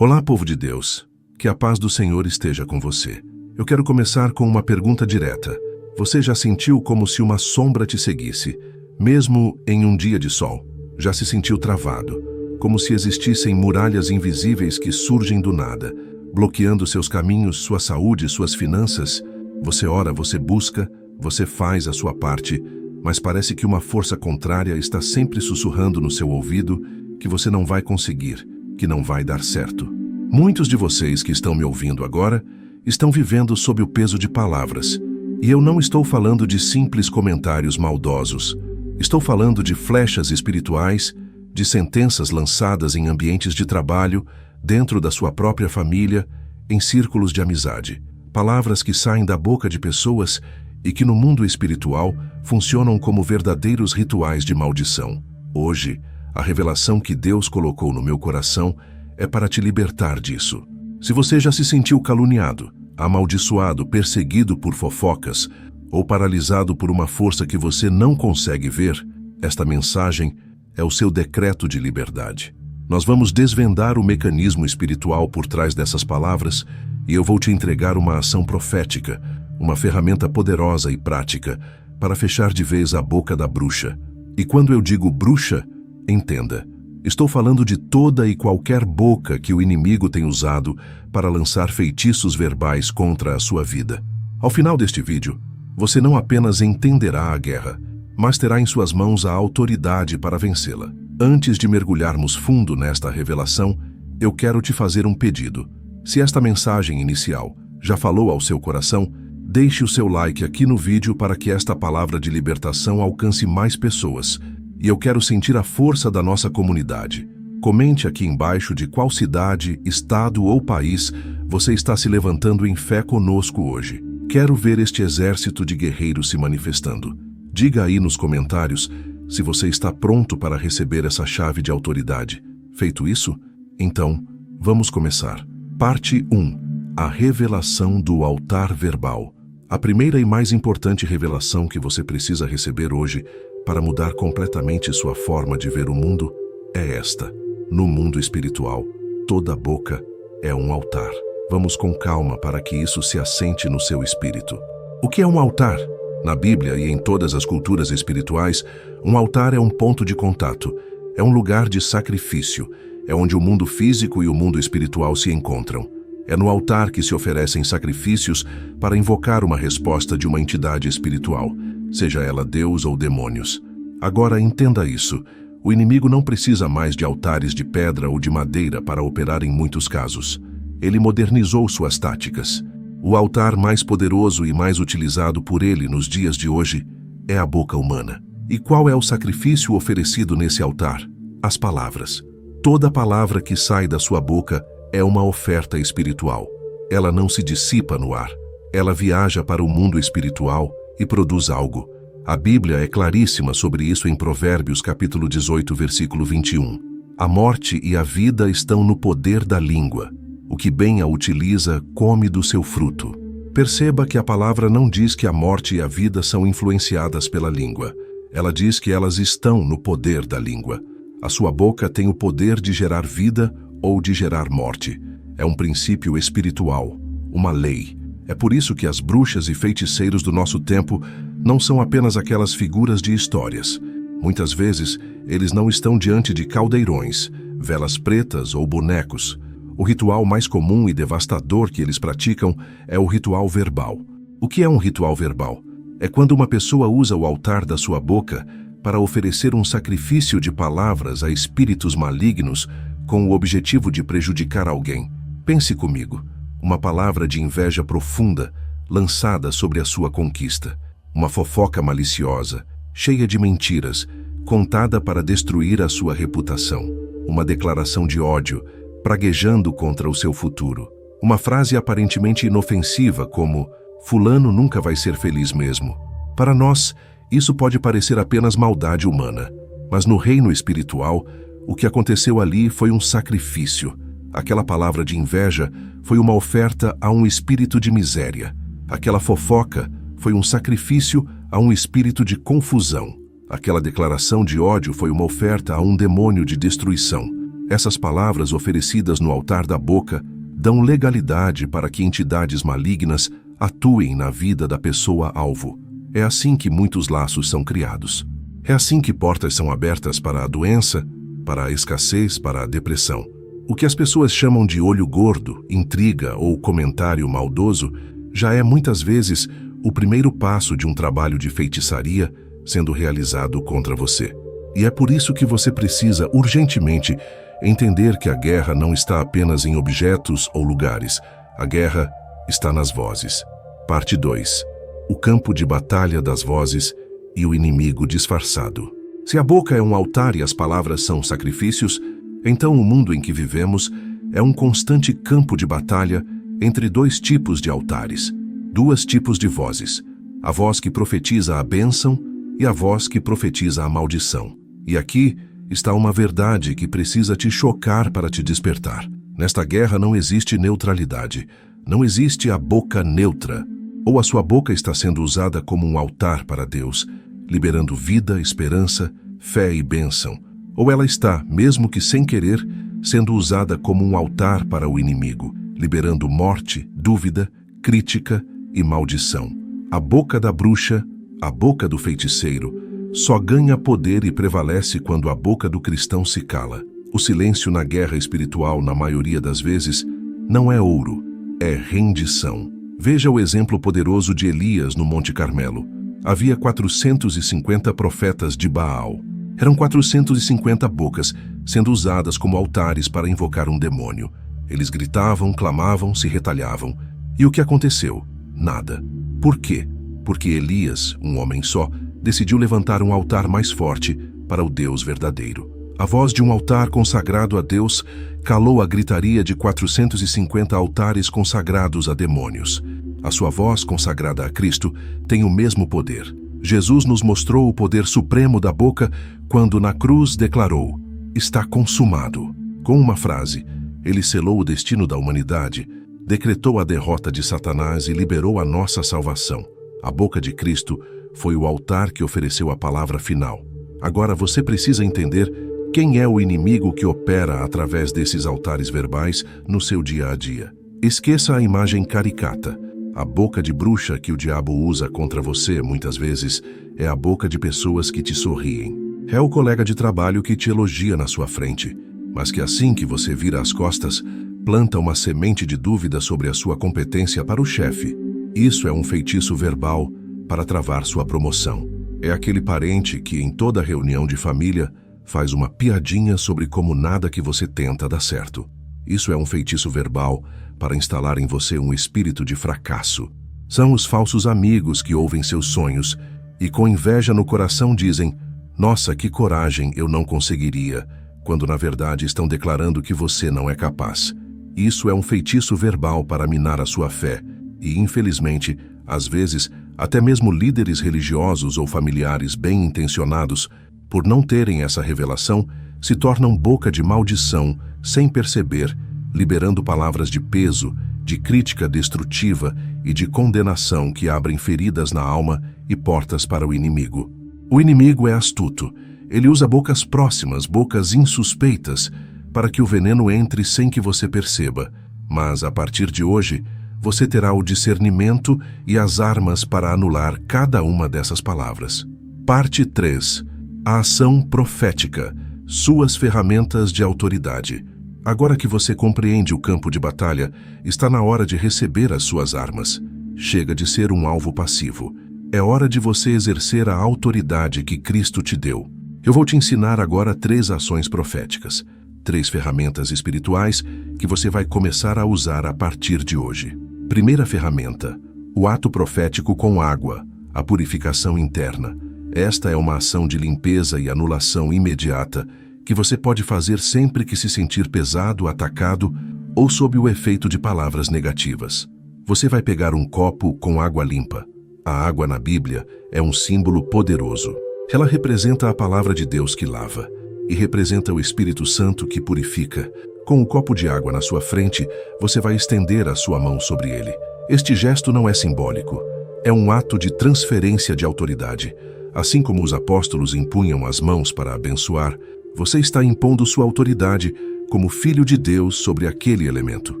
Olá, povo de Deus. Que a paz do Senhor esteja com você. Eu quero começar com uma pergunta direta. Você já sentiu como se uma sombra te seguisse, mesmo em um dia de sol? Já se sentiu travado, como se existissem muralhas invisíveis que surgem do nada, bloqueando seus caminhos, sua saúde, suas finanças? Você ora, você busca, você faz a sua parte, mas parece que uma força contrária está sempre sussurrando no seu ouvido que você não vai conseguir, que não vai dar certo. Muitos de vocês que estão me ouvindo agora estão vivendo sob o peso de palavras, e eu não estou falando de simples comentários maldosos. Estou falando de flechas espirituais, de sentenças lançadas em ambientes de trabalho, dentro da sua própria família, em círculos de amizade. Palavras que saem da boca de pessoas e que no mundo espiritual funcionam como verdadeiros rituais de maldição. Hoje, a revelação que Deus colocou no meu coração é para te libertar disso. Se você já se sentiu caluniado, amaldiçoado, perseguido por fofocas ou paralisado por uma força que você não consegue ver, esta mensagem é o seu decreto de liberdade. Nós vamos desvendar o mecanismo espiritual por trás dessas palavras e eu vou te entregar uma ação profética, uma ferramenta poderosa e prática para fechar de vez a boca da bruxa. E quando eu digo bruxa, entenda, estou falando de toda e qualquer boca que o inimigo tem usado para lançar feitiços verbais contra a sua vida. Ao final deste vídeo, você não apenas entenderá a guerra, mas terá em suas mãos a autoridade para vencê-la. Antes de mergulharmos fundo nesta revelação, eu quero te fazer um pedido. Se esta mensagem inicial já falou ao seu coração, deixe o seu like aqui no vídeo para que esta palavra de libertação alcance mais pessoas. E eu quero sentir a força da nossa comunidade. Comente aqui embaixo de qual cidade, estado ou país você está se levantando em fé conosco hoje. Quero ver este exército de guerreiros se manifestando. Diga aí nos comentários se você está pronto para receber essa chave de autoridade. Feito isso? Então, vamos começar. Parte 1. A revelação do altar verbal. A primeira e mais importante revelação que você precisa receber hoje para mudar completamente sua forma de ver o mundo é esta. No mundo espiritual, toda boca é um altar. Vamos com calma para que isso se assente no seu espírito. O que é um altar? Na Bíblia e em todas as culturas espirituais, um altar é um ponto de contato, é um lugar de sacrifício, é onde o mundo físico e o mundo espiritual se encontram. É no altar que se oferecem sacrifícios para invocar uma resposta de uma entidade espiritual, seja ela Deus ou demônios. Agora entenda isso. O inimigo não precisa mais de altares de pedra ou de madeira para operar em muitos casos. Ele modernizou suas táticas. O altar mais poderoso e mais utilizado por ele nos dias de hoje é a boca humana. E qual é o sacrifício oferecido nesse altar? As palavras. Toda palavra que sai da sua boca é uma oferta espiritual. Ela não se dissipa no ar. Ela viaja para o mundo espiritual e produz algo. A Bíblia é claríssima sobre isso em Provérbios capítulo 18, versículo 21. A morte e a vida estão no poder da língua. O que bem a utiliza, come do seu fruto. Perceba que a palavra não diz que a morte e a vida são influenciadas pela língua. Ela diz que elas estão no poder da língua. A sua boca tem o poder de gerar vida ou de gerar morte. É um princípio espiritual, uma lei. É por isso que as bruxas e feiticeiros do nosso tempo não são apenas aquelas figuras de histórias. Muitas vezes, eles não estão diante de caldeirões, velas pretas ou bonecos. O ritual mais comum e devastador que eles praticam é o ritual verbal. O que é um ritual verbal? É quando uma pessoa usa o altar da sua boca para oferecer um sacrifício de palavras a espíritos malignos com o objetivo de prejudicar alguém. Pense comigo. Uma palavra de inveja profunda lançada sobre a sua conquista. Uma fofoca maliciosa, cheia de mentiras, contada para destruir a sua reputação. Uma declaração de ódio, praguejando contra o seu futuro. Uma frase aparentemente inofensiva como "Fulano nunca vai ser feliz mesmo". Para nós, isso pode parecer apenas maldade humana, mas no reino espiritual, o que aconteceu ali foi um sacrifício. Aquela palavra de inveja foi uma oferta a um espírito de miséria. Aquela fofoca foi um sacrifício a um espírito de confusão. Aquela declaração de ódio foi uma oferta a um demônio de destruição. Essas palavras oferecidas no altar da boca dão legalidade para que entidades malignas atuem na vida da pessoa-alvo. É assim que muitos laços são criados. É assim que portas são abertas para a doença, para a escassez, para a depressão. O que as pessoas chamam de olho gordo, intriga ou comentário maldoso já é muitas vezes o primeiro passo de um trabalho de feitiçaria sendo realizado contra você. E é por isso que você precisa urgentemente entender que a guerra não está apenas em objetos ou lugares. A guerra está nas vozes. Parte 2. O campo de batalha das vozes e o inimigo disfarçado. Se a boca é um altar e as palavras são sacrifícios, então o mundo em que vivemos é um constante campo de batalha entre dois tipos de altares, dois tipos de vozes, a voz que profetiza a bênção e a voz que profetiza a maldição. E aqui está uma verdade que precisa te chocar para te despertar. Nesta guerra não existe neutralidade, não existe a boca neutra. Ou a sua boca está sendo usada como um altar para Deus, liberando vida, esperança, fé e bênção, ou ela está, mesmo que sem querer, sendo usada como um altar para o inimigo, liberando morte, dúvida, crítica e maldição. A boca da bruxa, a boca do feiticeiro, só ganha poder e prevalece quando a boca do cristão se cala. O silêncio na guerra espiritual, na maioria das vezes, não é ouro, é rendição. Veja o exemplo poderoso de Elias no Monte Carmelo. Havia 450 profetas de Baal. Eram 450 bocas, sendo usadas como altares para invocar um demônio. Eles gritavam, clamavam, se retalhavam. E o que aconteceu? Nada. Por quê? Porque Elias, um homem só, decidiu levantar um altar mais forte para o Deus verdadeiro. A voz de um altar consagrado a Deus calou a gritaria de 450 altares consagrados a demônios. A sua voz consagrada a Cristo tem o mesmo poder. Jesus nos mostrou o poder supremo da boca quando na cruz declarou: "Está consumado". Com uma frase, ele selou o destino da humanidade, decretou a derrota de Satanás e liberou a nossa salvação. A boca de Cristo foi o altar que ofereceu a palavra final. Agora você precisa entender quem é o inimigo que opera através desses altares verbais no seu dia a dia. Esqueça a imagem caricata. A boca de bruxa que o diabo usa contra você, muitas vezes, é a boca de pessoas que te sorriem. É o colega de trabalho que te elogia na sua frente, mas que assim que você vira as costas, planta uma semente de dúvida sobre a sua competência para o chefe. Isso é um feitiço verbal para travar sua promoção. É aquele parente que, em toda reunião de família, faz uma piadinha sobre como nada que você tenta dá certo. Isso é um feitiço verbal para instalar em você um espírito de fracasso. São os falsos amigos que ouvem seus sonhos e com inveja no coração dizem: "Nossa, que coragem, eu não conseguiria", quando na verdade estão declarando que você não é capaz. Isso é um feitiço verbal para minar a sua fé e, infelizmente, às vezes, até mesmo líderes religiosos ou familiares bem-intencionados, por não terem essa revelação, se tornam boca de maldição sem perceber, liberando palavras de peso, de crítica destrutiva e de condenação que abrem feridas na alma e portas para o inimigo. O inimigo é astuto. Ele usa bocas próximas, bocas insuspeitas, para que o veneno entre sem que você perceba. Mas, a partir de hoje, você terá o discernimento e as armas para anular cada uma dessas palavras. Parte 3. A ação profética, suas ferramentas de autoridade. Agora que você compreende o campo de batalha, está na hora de receber as suas armas. Chega de ser um alvo passivo. É hora de você exercer a autoridade que Cristo te deu. Eu vou te ensinar agora 3 ações proféticas, 3 ferramentas espirituais que você vai começar a usar a partir de hoje. Primeira ferramenta, o ato profético com água, a purificação interna. Esta é uma ação de limpeza e anulação imediata que você pode fazer sempre que se sentir pesado, atacado ou sob o efeito de palavras negativas. Você vai pegar um copo com água limpa. A água na Bíblia é um símbolo poderoso. Ela representa a palavra de Deus que lava e representa o Espírito Santo que purifica. Com o copo de água na sua frente, você vai estender a sua mão sobre ele. Este gesto não é simbólico. É um ato de transferência de autoridade. Assim como os apóstolos impunham as mãos para abençoar, você está impondo sua autoridade como filho de Deus sobre aquele elemento.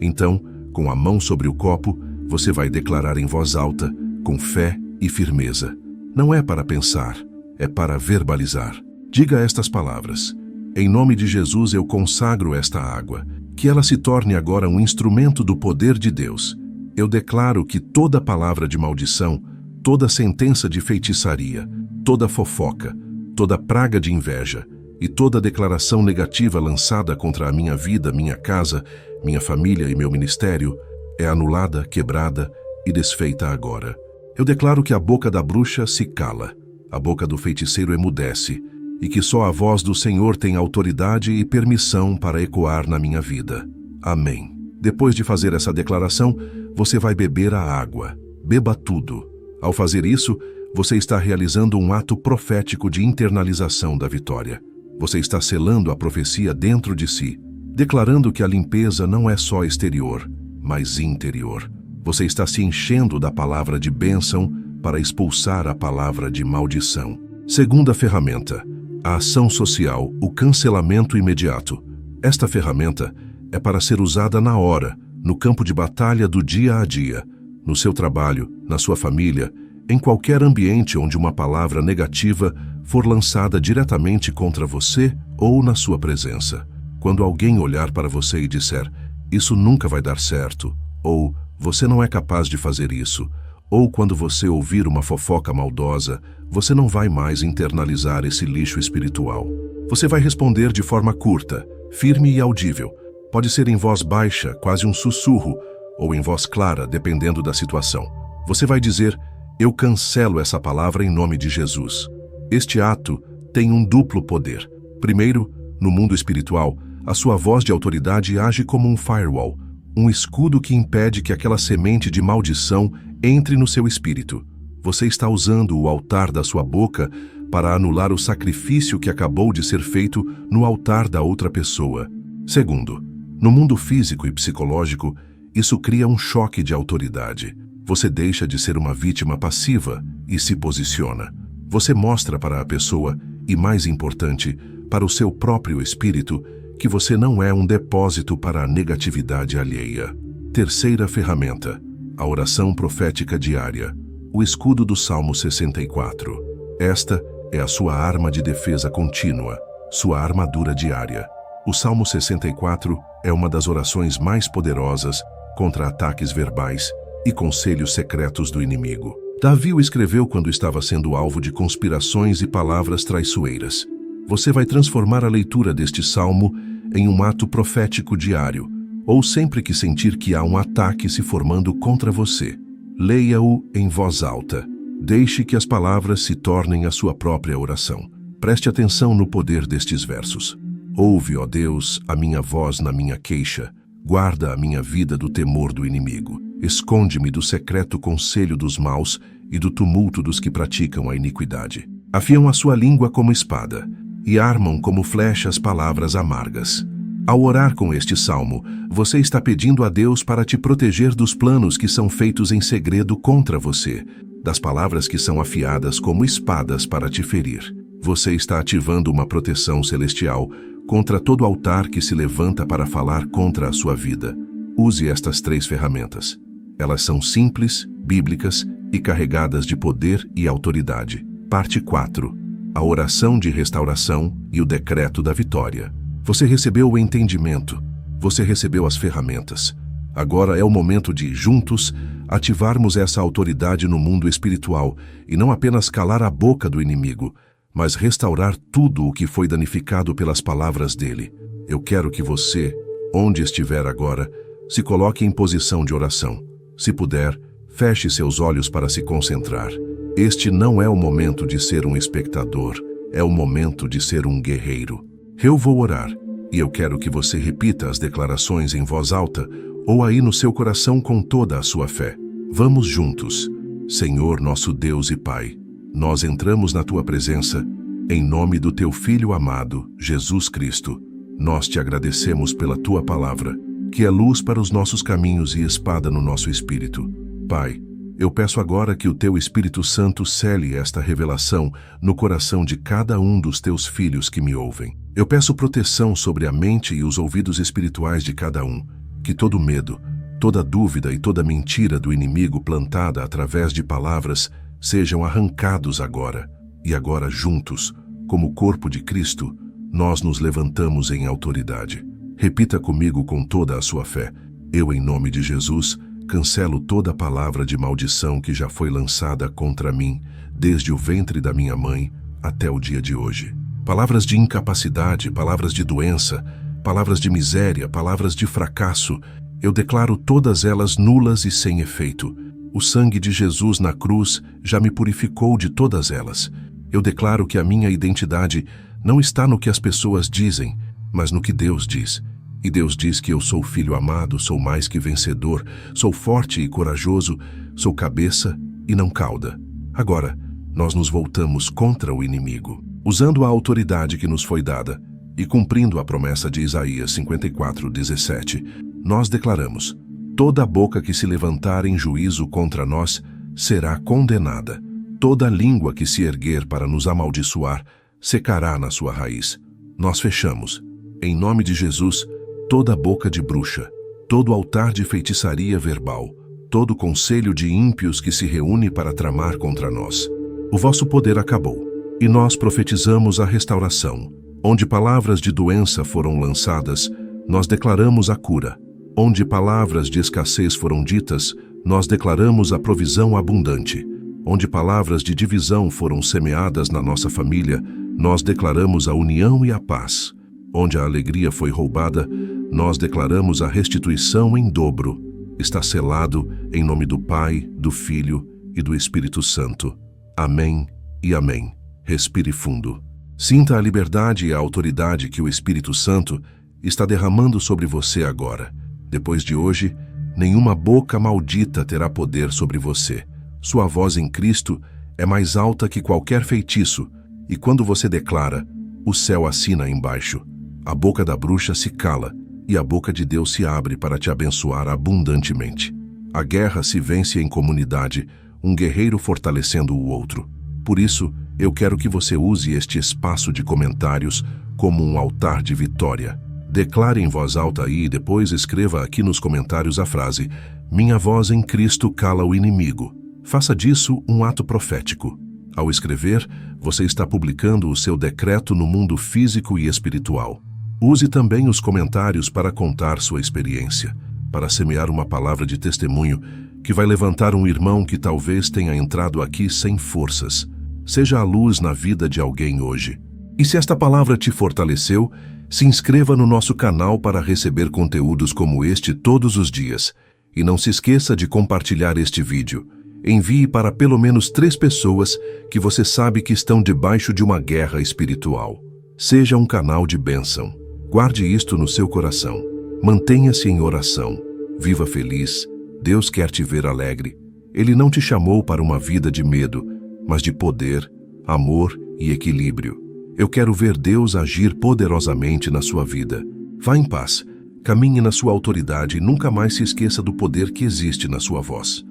Então, com a mão sobre o copo, você vai declarar em voz alta, com fé e firmeza. Não é para pensar, é para verbalizar. Diga estas palavras: em nome de Jesus eu consagro esta água, que ela se torne agora um instrumento do poder de Deus. Eu declaro que toda palavra de maldição, toda sentença de feitiçaria, toda fofoca, toda praga de inveja e toda declaração negativa lançada contra a minha vida, minha casa, minha família e meu ministério é anulada, quebrada e desfeita agora. Eu declaro que a boca da bruxa se cala, a boca do feiticeiro emudece, e que só a voz do Senhor tem autoridade e permissão para ecoar na minha vida. Amém. Depois de fazer essa declaração, você vai beber a água. Beba tudo. Ao fazer isso, você está realizando um ato profético de internalização da vitória. Você está selando a profecia dentro de si, declarando que a limpeza não é só exterior, mas interior. Você está se enchendo da palavra de bênção para expulsar a palavra de maldição. Segunda ferramenta, a ação social, o cancelamento imediato. Esta ferramenta é para ser usada na hora, no campo de batalha do dia a dia, no seu trabalho, na sua família, em qualquer ambiente onde uma palavra negativa for lançada diretamente contra você ou na sua presença. Quando alguém olhar para você e disser, isso nunca vai dar certo, ou você não é capaz de fazer isso, ou quando você ouvir uma fofoca maldosa, você não vai mais internalizar esse lixo espiritual. Você vai responder de forma curta, firme e audível. Pode ser em voz baixa, quase um sussurro, ou em voz clara, dependendo da situação. Você vai dizer, eu cancelo essa palavra em nome de Jesus. Este ato tem um duplo poder. Primeiro, no mundo espiritual, a sua voz de autoridade age como um firewall, um escudo que impede que aquela semente de maldição entre no seu espírito. Você está usando o altar da sua boca para anular o sacrifício que acabou de ser feito no altar da outra pessoa. Segundo, no mundo físico e psicológico, isso cria um choque de autoridade. Você deixa de ser uma vítima passiva e se posiciona. Você mostra para a pessoa, e mais importante, para o seu próprio espírito, que você não é um depósito para a negatividade alheia. Terceira ferramenta, a oração profética diária, o escudo do Salmo 64. Esta é a sua arma de defesa contínua, sua armadura diária. O Salmo 64 é uma das orações mais poderosas contra ataques verbais e conselhos secretos do inimigo. Davi o escreveu quando estava sendo alvo de conspirações e palavras traiçoeiras. Você vai transformar a leitura deste salmo em um ato profético diário, ou sempre que sentir que há um ataque se formando contra você. Leia-o em voz alta. Deixe que as palavras se tornem a sua própria oração. Preste atenção no poder destes versos. Ouve, ó Deus, a minha voz na minha queixa. Guarda a minha vida do temor do inimigo. Esconde-me do secreto conselho dos maus e do tumulto dos que praticam a iniquidade. Afiam a sua língua como espada e armam como flechas palavras amargas. Ao orar com este salmo, você está pedindo a Deus para te proteger dos planos que são feitos em segredo contra você, das palavras que são afiadas como espadas para te ferir. Você está ativando uma proteção celestial contra todo altar que se levanta para falar contra a sua vida. Use estas 3 ferramentas. Elas são simples, bíblicas e carregadas de poder e autoridade. Parte 4. A oração de restauração e o decreto da vitória. Você recebeu o entendimento. Você recebeu as ferramentas. Agora é o momento de, juntos, ativarmos essa autoridade no mundo espiritual e não apenas calar a boca do inimigo, mas restaurar tudo o que foi danificado pelas palavras dele. Eu quero que você, onde estiver agora, se coloque em posição de oração. Se puder, feche seus olhos para se concentrar. Este não é o momento de ser um espectador, é o momento de ser um guerreiro. Eu vou orar, e eu quero que você repita as declarações em voz alta ou aí no seu coração com toda a sua fé. Vamos juntos. Senhor nosso Deus e Pai, nós entramos na Tua presença, em nome do Teu Filho amado, Jesus Cristo. Nós te agradecemos pela Tua palavra, que é luz para os nossos caminhos e espada no nosso espírito. Pai, eu peço agora que o Teu Espírito Santo cele esta revelação no coração de cada um dos Teus filhos que me ouvem. Eu peço proteção sobre a mente e os ouvidos espirituais de cada um, que todo medo, toda dúvida e toda mentira do inimigo plantada através de palavras sejam arrancados agora, e agora juntos, como corpo de Cristo, nós nos levantamos em autoridade. Repita comigo com toda a sua fé. Eu, em nome de Jesus, cancelo toda palavra de maldição que já foi lançada contra mim, desde o ventre da minha mãe até o dia de hoje. Palavras de incapacidade, palavras de doença, palavras de miséria, palavras de fracasso, eu declaro todas elas nulas e sem efeito. O sangue de Jesus na cruz já me purificou de todas elas. Eu declaro que a minha identidade não está no que as pessoas dizem, mas no que Deus diz. E Deus diz que eu sou filho amado, sou mais que vencedor, sou forte e corajoso, sou cabeça e não cauda. Agora, nós nos voltamos contra o inimigo. Usando a autoridade que nos foi dada e cumprindo a promessa de Isaías 54:17, nós declaramos: toda boca que se levantar em juízo contra nós será condenada. Toda língua que se erguer para nos amaldiçoar secará na sua raiz. Nós fechamos, em nome de Jesus, toda boca de bruxa, todo altar de feitiçaria verbal, todo conselho de ímpios que se reúne para tramar contra nós. O vosso poder acabou, e nós profetizamos a restauração. Onde palavras de doença foram lançadas, nós declaramos a cura. Onde palavras de escassez foram ditas, nós declaramos a provisão abundante. Onde palavras de divisão foram semeadas na nossa família, nós declaramos a união e a paz. Onde a alegria foi roubada, nós declaramos a restituição em dobro. Está selado em nome do Pai, do Filho e do Espírito Santo. Amém e amém. Respire fundo. Sinta a liberdade e a autoridade que o Espírito Santo está derramando sobre você agora. Depois de hoje, nenhuma boca maldita terá poder sobre você. Sua voz em Cristo é mais alta que qualquer feitiço, e quando você declara, o céu assina embaixo. A boca da bruxa se cala, e a boca de Deus se abre para te abençoar abundantemente. A guerra se vence em comunidade, um guerreiro fortalecendo o outro. Por isso, eu quero que você use este espaço de comentários como um altar de vitória. Declare em voz alta aí e depois escreva aqui nos comentários a frase: minha voz em Cristo cala o inimigo. Faça disso um ato profético. Ao escrever, você está publicando o seu decreto no mundo físico e espiritual. Use também os comentários para contar sua experiência, para semear uma palavra de testemunho que vai levantar um irmão que talvez tenha entrado aqui sem forças. Seja a luz na vida de alguém hoje. E se esta palavra te fortaleceu, se inscreva no nosso canal para receber conteúdos como este todos os dias. E não se esqueça de compartilhar este vídeo. Envie para pelo menos 3 pessoas que você sabe que estão debaixo de uma guerra espiritual. Seja um canal de bênção. Guarde isto no seu coração. Mantenha-se em oração. Viva feliz. Deus quer te ver alegre. Ele não te chamou para uma vida de medo, mas de poder, amor e equilíbrio. Eu quero ver Deus agir poderosamente na sua vida. Vá em paz, caminhe na sua autoridade e nunca mais se esqueça do poder que existe na sua voz.